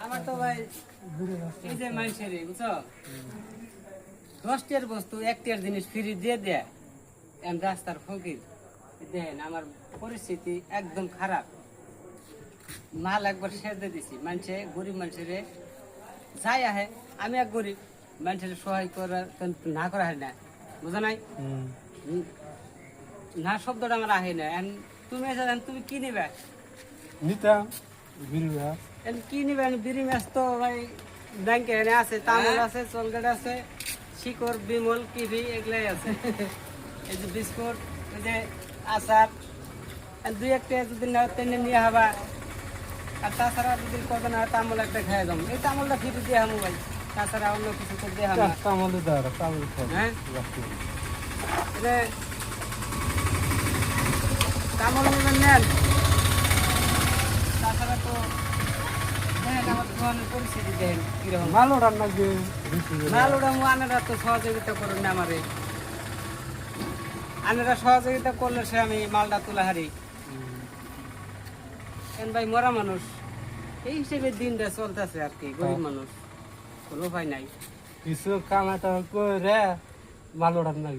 আমার তো ভাই এই যে মানুষের বুঝছো 10 টাকার বস্তু 1 টাকার জিনিস ফ্রি দিয়ে দেয় আমি রাস্তার ফকির দেখেন আমার পরিস্থিতি একদম খারাপ মাল একবার সেজে দিছি মানুষে গরিব মানুষের যাই আহে আমি এক গরিব মানুষের সহায় করার না করা হয় না বুঝা নাই না শব্দটা আমার আহে না তুমি এসে তুমি কি নিবে নিতাম বিড়ি মাছ কি নিবে বিড়ি মাছ তো ভাই ব্যাংকে এনে আছে তামুল আছে চলগেট আছে শিকড় বিমল কিভি এগুলাই আছে এই যে বিস্কুট ওই যে আচার দুই একটা যদি না তেনে নিয়ে হবা আর তাছাড়া যদি কত না তামুল একটা খেয়ে যাবো এই তামুলটা ফিরে দিয়ে হামু ভাই তাছাড়া অন্য কিছু তো দিয়ে হামা তামলে দাঁড়া তামলে হ্যাঁ তামল নেবেন নেন তাছাড়া তো দেখেন আমার দোকানের পরিস্থিতি দেখেন কিরকম মালও রান্না যে মাল ওটা আনেরা তো সহযোগিতা করুন না আমারে আনেরা সহযোগিতা করলে সে আমি মালটা তুলে হারি ভাই মরা মানুষ এই হিসেবে দিনটা চলতেছে আর কি গরিব মানুষ কোনো উপায় নাই কিছু কামাটা করে মালও রান্না